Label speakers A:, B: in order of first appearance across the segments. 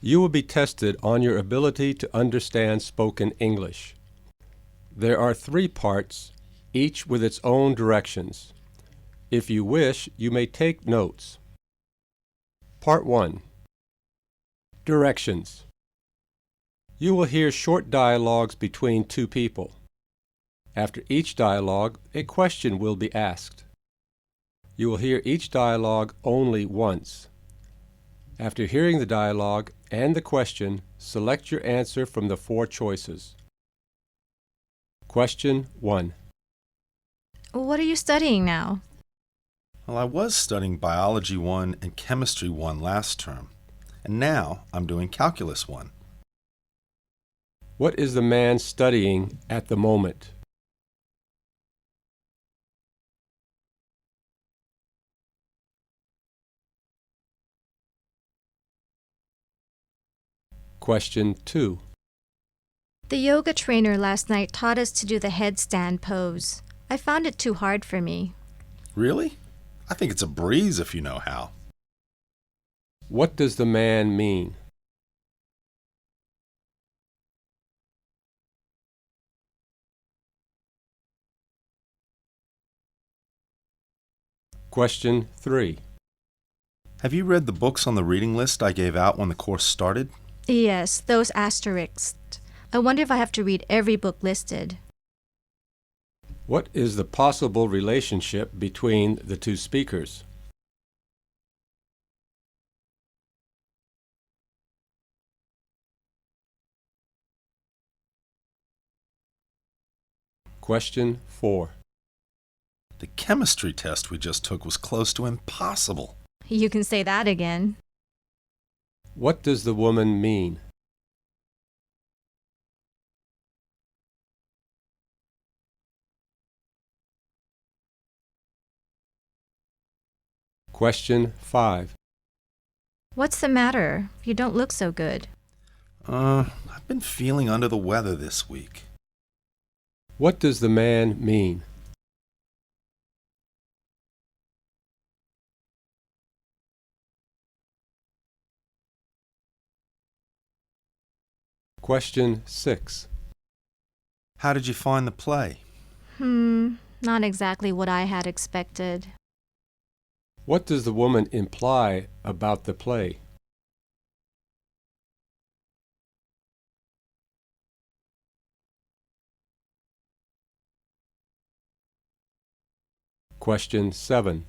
A: You will be tested on your ability to understand spoken English. There are 3 parts, each with its own directions. If you wish, you may take notes. Part 1. Directions. You will hear short dialogues between 2 people. After each dialogue, a question will be asked. You will hear each dialogue only once. After hearing the dialogue and the question, select your answer from the 4 choices. Question 1.
B: What are you studying now?
C: Well, I was studying Biology 1 and Chemistry 1 last term, and now I'm doing Calculus 1.
A: What is the man studying at the moment? Question 2.
B: The yoga trainer last night taught us to do the headstand pose. I found it too hard for me.
C: Really? I think it's a breeze if you know how.
A: What does the man mean? Question 3.
C: Have you read the books on the reading list I gave out when the course started?
B: Yes, those asterisks. I wonder if I have to read every book listed.
A: What is the possible relationship between the 2 speakers? Question 4.
C: The chemistry test we just took was close to impossible.
B: You can say that again.
A: What does the woman mean? Question 5.
B: What's the matter? You don't look so good.
C: I've been feeling under the weather this week.
A: What does the man mean? Question 6.
C: How did you find the play?
B: Not exactly what I had expected.
A: What does the woman imply about the play? Question 7.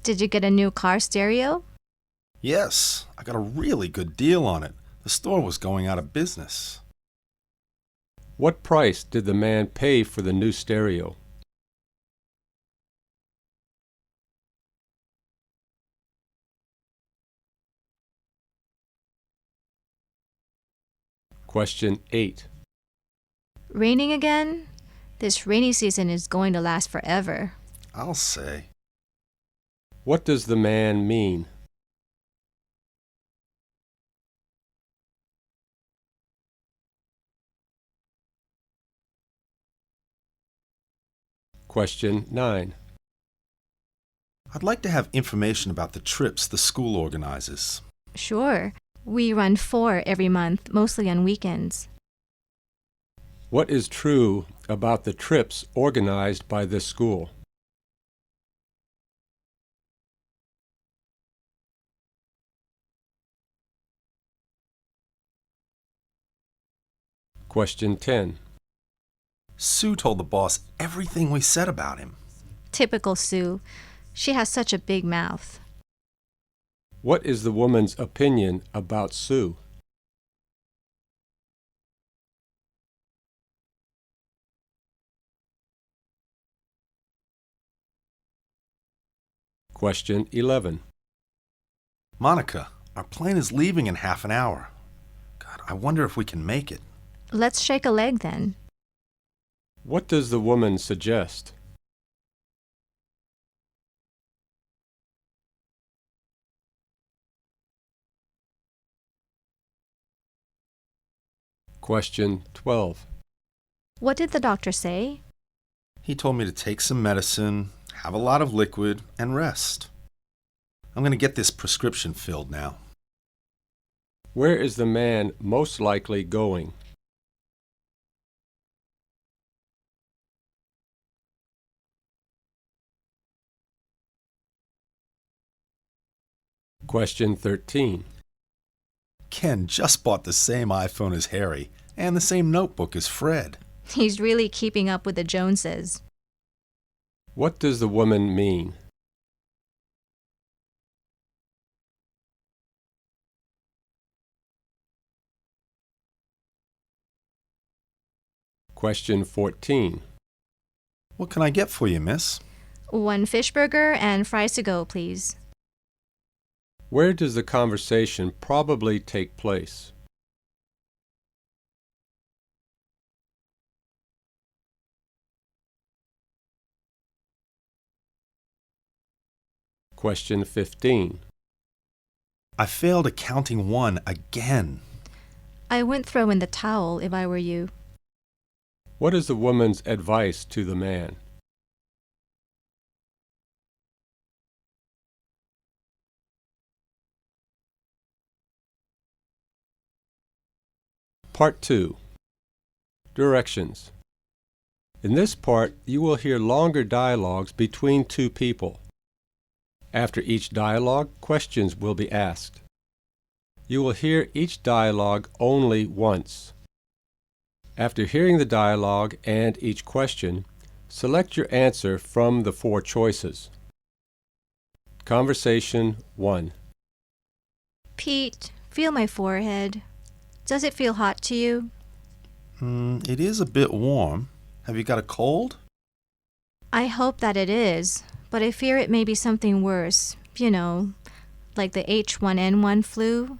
B: Did you get a new car stereo?
C: Yes, I got a really good deal on it. The store was going out of business.
A: What price did the man pay for the new stereo? Question 8.
B: Raining again? This rainy season is going to last forever.
C: I'll say.
A: What does the man mean? Question 9.
C: I'd like to have information about the trips the school organizes.
B: Sure. We run 4 every month, mostly on weekends.
A: What is true about the trips organized by this school? Question 10.
C: Sue told the boss everything we said about him.
B: Typical Sue. She has such a big mouth.
A: What is the woman's opinion about Sue? Question 11.
C: Monica, our plane is leaving in half an hour. God, I wonder if we can make it.
B: Let's shake a leg then.
A: What does the woman suggest? Question 12.
B: What did the doctor say?
C: He told me to take some medicine, have a lot of liquid, and rest. I'm going to get this prescription filled now.
A: Where is the man most likely going? Question 13.
C: Ken just bought the same iPhone as Harry and the same notebook as Fred.
B: He's really keeping up with the Joneses.
A: What does the woman mean? Question 14.
C: What can I get for you, miss?
B: 1 fish burger and fries to go, please.
A: Where does the conversation probably take place? Question 15.
C: I failed accounting 1 again.
B: I wouldn't throw in the towel if I were you.
A: What is the woman's advice to the man? Part 2. Directions. In this part, you will hear longer dialogues between two people. After each dialogue, questions will be asked. You will hear each dialogue only once. After hearing the dialogue and each question, select your answer from the 4 choices. Conversation 1.
B: Pete, feel my forehead. Does it feel hot to you?
C: It is a bit warm. Have you got a cold?
B: I hope that it is, but I fear it may be something worse. You know, like the H1N1 flu.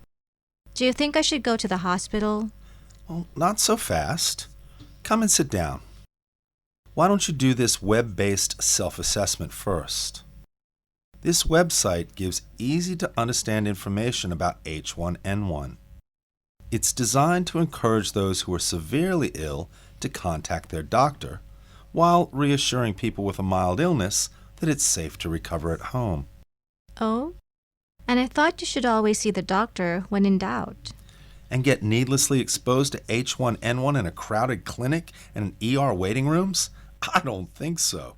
B: Do you think I should go to the hospital?
C: Well, not so fast. Come and sit down. Why don't you do this web-based self-assessment first? This website gives easy-to-understand information about H1N1. It's designed to encourage those who are severely ill to contact their doctor, while reassuring people with a mild illness that it's safe to recover at home.
B: Oh? And I thought you should always see the doctor when in doubt.
C: And get needlessly exposed to H1N1 in a crowded clinic and in ER waiting rooms? I don't think so.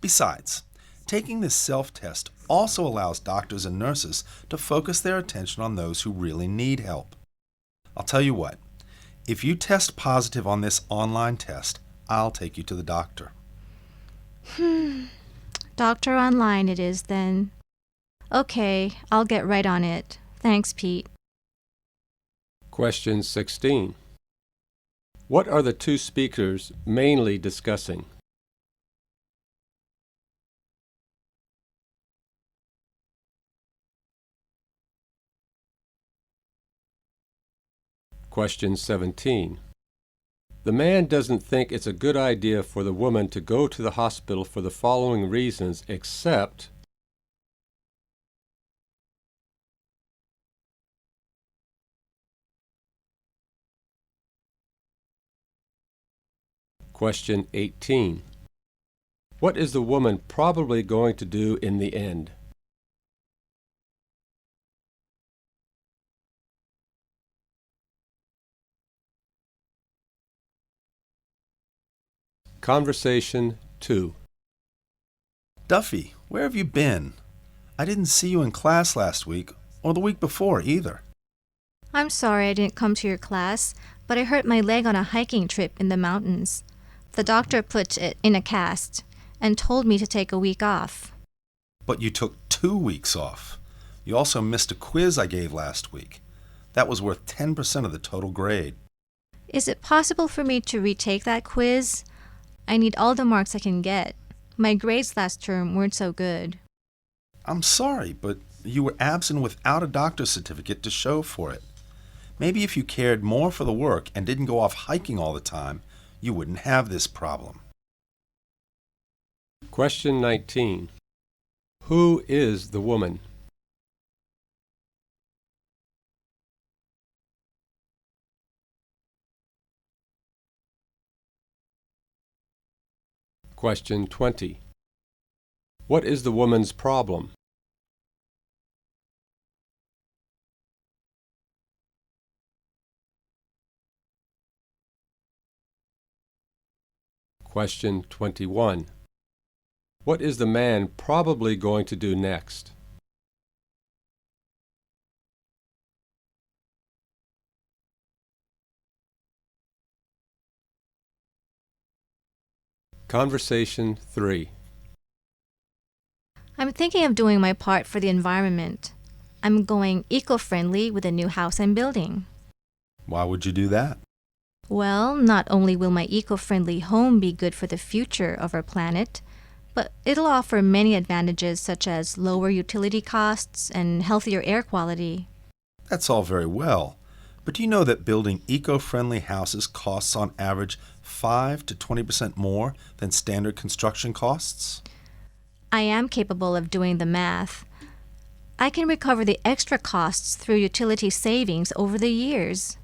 C: Besides, taking this self-test also allows doctors and nurses to focus their attention on those who really need help. I'll tell you what, if you test positive on this online test, I'll take you to the doctor.
B: Doctor online it is then. Okay, I'll get right on it. Thanks, Pete.
A: Question 16. What are the two speakers mainly discussing? Question 17. The man doesn't think it's a good idea for the woman to go to the hospital for the following reasons except. Question 18. What is the woman probably going to do in the end? Conversation 2.
C: Duffy, where have you been? I didn't see you in class last week or the week before either.
B: I'm sorry I didn't come to your class, but I hurt my leg on a hiking trip in the mountains. The doctor put it in a cast and told me to take a week off.
C: But you took 2 weeks off. You also missed a quiz I gave last week. That was worth 10% of the total grade.
B: Is it possible for me to retake that quiz? I need all the marks I can get. My grades last term weren't so good.
C: I'm sorry, but you were absent without a doctor's certificate to show for it. Maybe if you cared more for the work and didn't go off hiking all the time, you wouldn't have this problem.
A: Question 19. Who is the woman? Question 20. What is the woman's problem? Question 21. What is the man probably going to do next? Conversation 3.
B: I'm thinking of doing my part for the environment. I'm going eco-friendly with a new house I'm building.
C: Why would you do that?
B: Well, not only will my eco-friendly home be good for the future of our planet, but it'll offer many advantages such as lower utility costs and healthier air quality.
C: That's all very well. But do you know that building eco-friendly houses costs on average 5 to 20% more than standard construction costs?
B: I am capable of doing the math. I can recover the extra costs through utility savings over the years.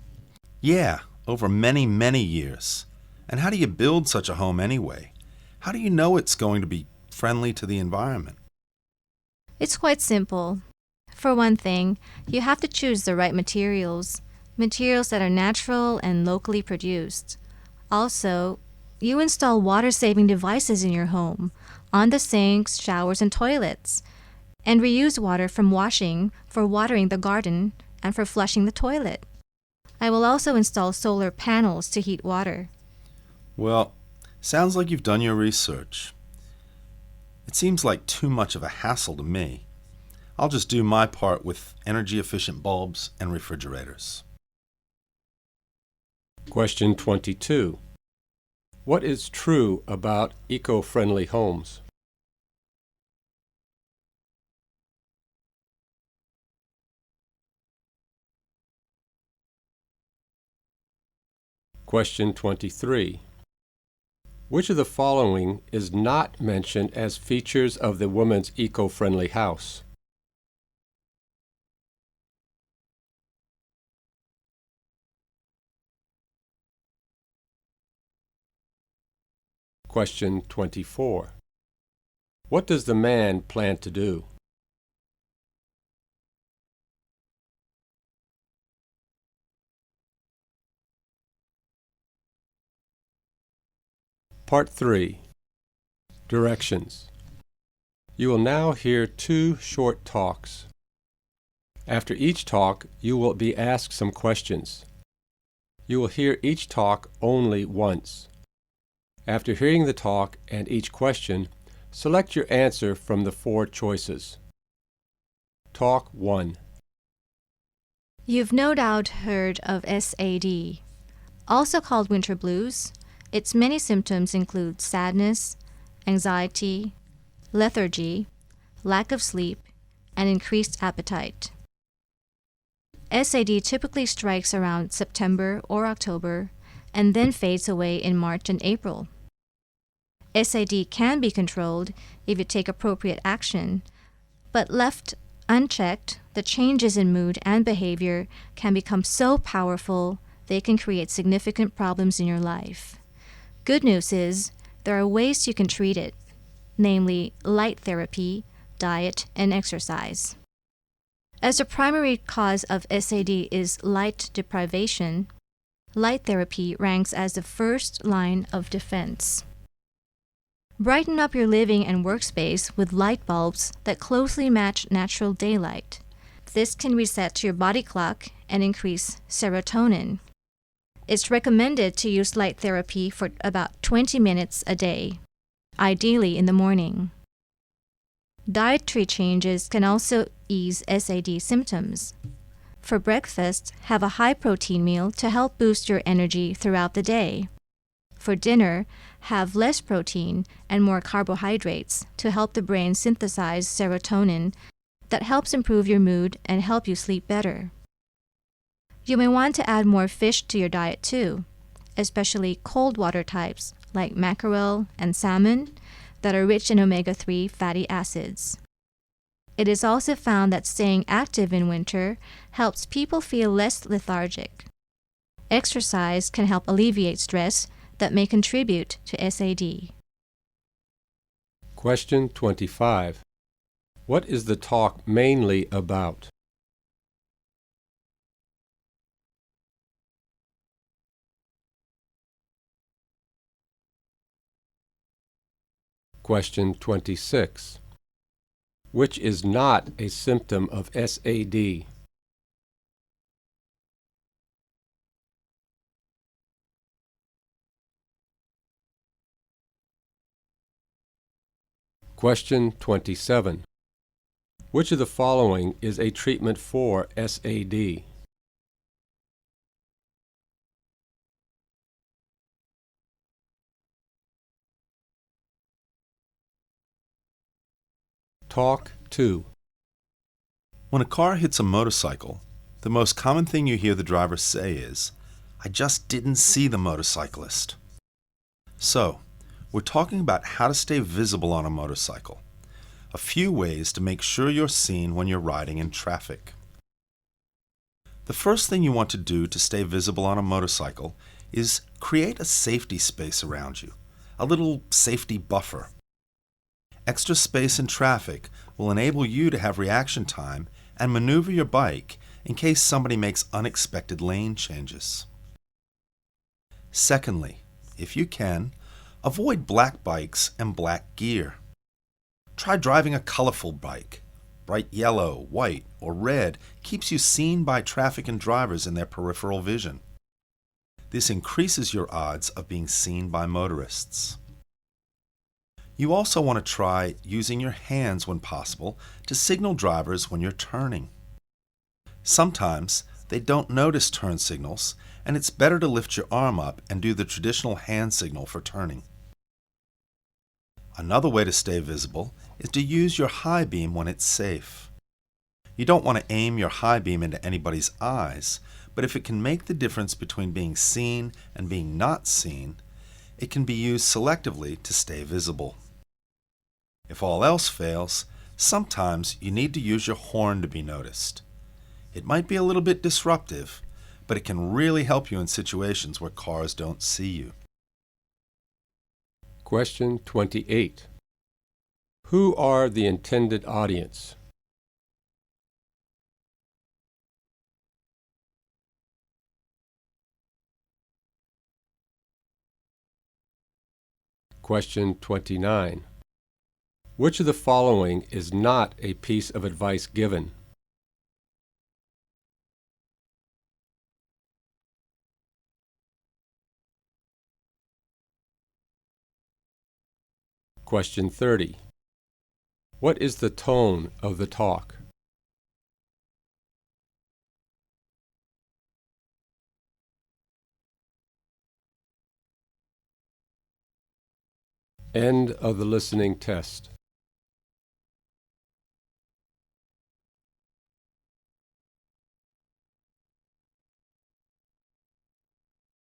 C: Yeah, over many, many years. And how do you build such a home anyway? How do you know it's going to be friendly to the environment?
B: It's quite simple. For one thing, you have to choose the right materials that are natural and locally produced. Also, you install water-saving devices in your home, on the sinks, showers, and toilets, and reuse water from washing for watering the garden and for flushing the toilet. I will also install solar panels to heat water.
C: Well, sounds like you've done your research. It seems like too much of a hassle to me. I'll just do my part with energy-efficient bulbs and refrigerators.
A: Question 22. What is true about eco-friendly homes? Question 23. Which of the following is not mentioned as features of the woman's eco-friendly house? Question 24. What does the man plan to do? Part 3. Directions. You will now hear 2 short talks. After each talk, you will be asked some questions. You will hear each talk only once. After hearing the talk and each question, select your answer from the 4 choices. Talk 1.
B: You've no doubt heard of SAD, also called winter blues. Its many symptoms include sadness, anxiety, lethargy, lack of sleep, and increased appetite. SAD typically strikes around September or October and then fades away in March and April. SAD can be controlled if you take appropriate action, but left unchecked, the changes in mood and behavior can become so powerful they can create significant problems in your life. Good news is there are ways you can treat it, namely light therapy, diet, and exercise. As the primary cause of SAD is light deprivation, light therapy ranks as the first line of defense. Brighten up your living and workspace with light bulbs that closely match natural daylight. This can reset your body clock and increase serotonin. It's recommended to use light therapy for about 20 minutes a day, ideally in the morning. Dietary changes can also ease SAD symptoms. For breakfast, have a high-protein meal to help boost your energy throughout the day. For dinner, have less protein and more carbohydrates to help the brain synthesize serotonin that helps improve your mood and help you sleep better. You may want to add more fish to your diet too, especially cold water types like mackerel and salmon that are rich in omega-3 fatty acids. It is also found that staying active in winter helps people feel less lethargic. Exercise can help alleviate stress that may contribute to SAD.
A: Question 25. What is the talk mainly about? Question 26. Which is not a symptom of SAD? Question 27. Which of the following is a treatment for SAD? Talk 2.
C: When a car hits a motorcycle, the most common thing you hear the driver say is, "I just didn't see the motorcyclist." So, we're talking about how to stay visible on a motorcycle. A few ways to make sure you're seen when you're riding in traffic. The first thing you want to do to stay visible on a motorcycle is create a safety space around you, a little safety buffer. Extra space in traffic will enable you to have reaction time and maneuver your bike in case somebody makes unexpected lane changes. Secondly, if you can, avoid black bikes and black gear. Try driving a colorful bike. Bright yellow, white, or red keeps you seen by traffic and drivers in their peripheral vision. This increases your odds of being seen by motorists. You also want to try using your hands when possible to signal drivers when you're turning. Sometimes they don't notice turn signals, and it's better to lift your arm up and do the traditional hand signal for turning. Another way to stay visible is to use your high beam when it's safe. You don't want to aim your high beam into anybody's eyes, but if it can make the difference between being seen and being not seen, it can be used selectively to stay visible. If all else fails, sometimes you need to use your horn to be noticed. It might be a little bit disruptive, but it can really help you in situations where cars don't see you.
A: Question 28. Who are the intended audience? Question 29. Which of the following is not a piece of advice given? Question 30. What is the tone of the talk? End of the listening test.